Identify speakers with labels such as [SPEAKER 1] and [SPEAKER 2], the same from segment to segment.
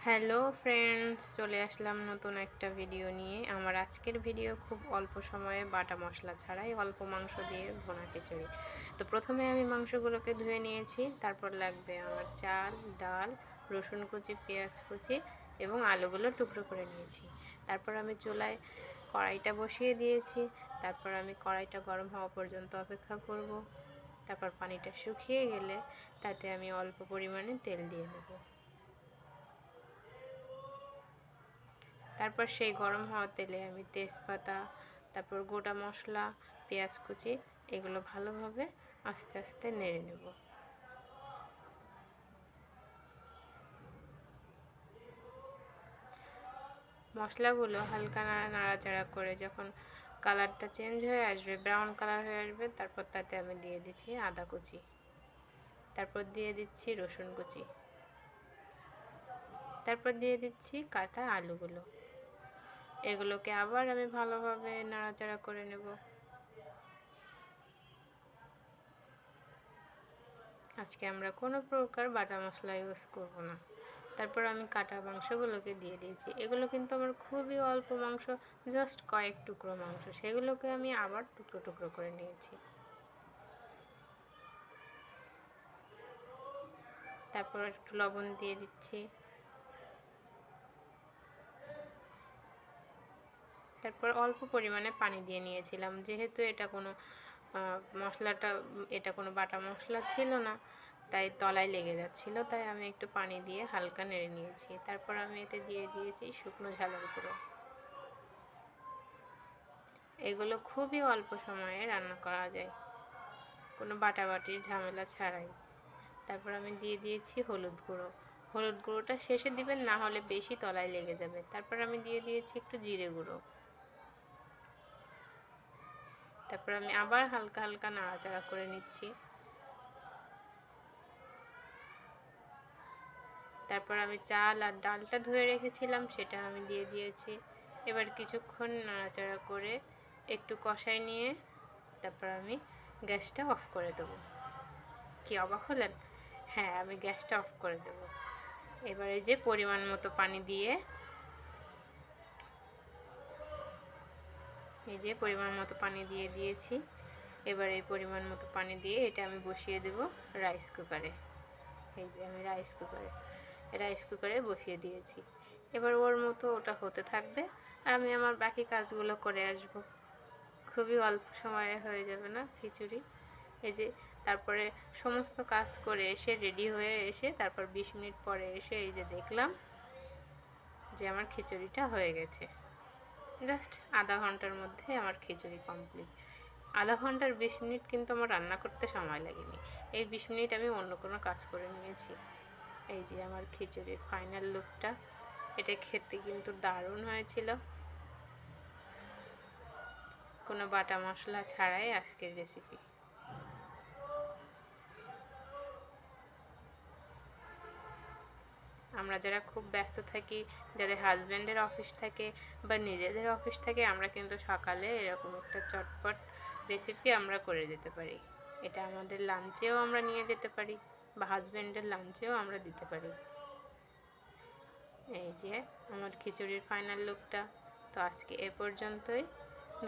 [SPEAKER 1] Hello friends, চলে আসলাম নতুন একটা ভিডিও নিয়ে। আমার আজকের ভিডিও খুব অল্প সময়ে বাটা মশলা ছাড়াই অল্প মাংস দিয়ে ভুনা খিচুড়ি। তো প্রথমে আমি মাংসগুলোকে ধুয়ে নিয়েছি, তারপর লাগবে আমার চাল, ডাল, রসুন কুচি, পেঁয়াজ কুচি এবং আলুগুলো টুকরো করে নিয়েছি। তারপর আমি চুলায় কড়াইটা বসিয়ে দিয়েছি। তারপর আমি কড়াইটা গরম হওয়া পর্যন্ত অপেক্ষা করব। তারপর পানিটা শুকিয়ে গেলে তাতে আমি অল্প পরিমাণে তেল দিয়ে নেব। তারপর সেই গরম হওয়া তেলে আমি তেজপাতা, তারপর গোটা মশলা, পেঁয়াজ কুচি এগুলো ভালোভাবে আস্তে আস্তে নেড়ে নেব। মশলাগুলো হালকা নাড়াচাড়া করে যখন কালারটা চেঞ্জ হয়ে আসবে, ব্রাউন কালার হয়ে আসবে, তারপর তাতে আমি দিয়ে দিচ্ছি আদা কুচি, তারপর দিয়ে দিচ্ছি রসুন কুচি, তারপর দিয়ে দিচ্ছি কাটা আলুগুলো। এগুলোকে আবার আমি ভালোভাবে নাড়াচাড়া করে নেব। আজকে আমরা কোনো প্রকার বাটা মশলা ইউজ করব না। তারপর আমি কাটা মাংসগুলোকে দিয়ে দিয়েছি। এগুলো কিন্তু আমার খুবই অল্প মাংস, জাস্ট কয়েক টুকরো মাংস, সেগুলোকে আমি আবার টুকরো টুকরো করে নিয়েছি। তারপর একটু লবণ দিয়ে দিচ্ছি। তারপর অল্প পরিমাণে পানি দিয়ে নিয়েছিলাম, যেহেতু এটা কোনো এটা কোনো বাটা মশলা ছিল না, তাই তলায় লেগে যাচ্ছিল, তাই আমি একটু পানি দিয়ে হালকা নেড়ে নিয়েছি। তারপর আমি এতে দিয়ে দিয়েছি শুকনো ঝালের গুঁড়ো। এগুলো খুবই অল্প সময়ে রান্না করা যায়, কোনো বাটাবাটির ঝামেলা ছাড়াই। তারপর আমি দিয়ে দিয়েছি হলুদ গুঁড়ো। হলুদ গুঁড়োটা শেষে দিবেন, না হলে বেশি তলায় লেগে যাবে। তারপর আমি দিয়ে দিয়েছি একটু জিরে গুঁড়ো। তারপর আমি আবার হালকা হালকা নাড়াচাড়া করে নিচ্ছি। তারপর আমি চাল আর ডালটা ধুয়ে রেখেছিলাম, সেটা আমি দিয়ে দিয়েছি। এবার কিছুক্ষণ নাড়াচাড়া করে একটু কষাই নিয়ে তারপর আমি গ্যাসটা অফ করে দেবো। কি অবাক হলেন? হ্যাঁ, আমি গ্যাসটা অফ করে দেবো। এবারে যে পরিমাণ মতো পানি দিয়ে পরিমাণ মতো পানি দিয়ে দিয়েছি। এবার এই পরিমাণ মতো পানি দিয়ে এটা আমি বসিয়ে দেব রাইস কুকারে। আমি রাইস কুকারে বসিয়ে দিয়েছি। এবার ওর মতো ওটা হতে থাকবে, আর আমি আমার বাকি কাজগুলো করে আসব। খুবই অল্প সময়ে হয়ে যাবে না খিচুড়ি? তারপরে সমস্ত কাজ করে এসে রেডি হয়ে এসে তারপর 20 মিনিট পরে এসে দেখলাম যে আমার খিচুড়িটা হয়ে গেছে। জাস্ট আধা ঘন্টার মধ্যে আমার খিচুড়ি কমপ্লিট। আধা ঘন্টার 20 মিনিট কিন্তু আমার রান্না করতে সময় লাগেনি। এই 20 মিনিট আমি অন্য কোনো কাজ করে নিয়েছি। আমার খিচুড়ির ফাইনাল লুকটা। এটা খেতে কিন্তু দারুণ হয়েছিল, কোনো বাটা মশলা ছাড়াই আজকের রেসিপি। আমরা যারা খুব ব্যস্ত থাকি, যাদের হাজব্যান্ডের অফিস থাকে বা নিজেদের অফিস থাকে, আমরা কিন্তু সকালে এরকম একটা চটপট রেসিপি আমরা করে যেতে পারি। এটা আমাদের লাঞ্চেও আমরা নিয়ে যেতে পারি বা হাজব্যান্ডের লাঞ্চেও আমরা দিতে পারি। আমার খিচুড়ির ফাইনাল লুকটা। তো আজকে এ পর্যন্তই।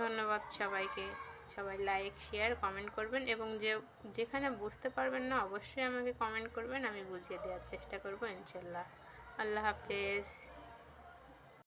[SPEAKER 1] ধন্যবাদ সবাইকে। সবাই লাইক, শেয়ার, কমেন্ট করবেন, এবং যেখানে বুঝতে পারবেন না অবশ্যই আমাকে কমেন্ট করবেন, আমি বুঝিয়ে দেওয়ার চেষ্টা করব ইনশাল্লাহ। আল্লাহ হাফেজ।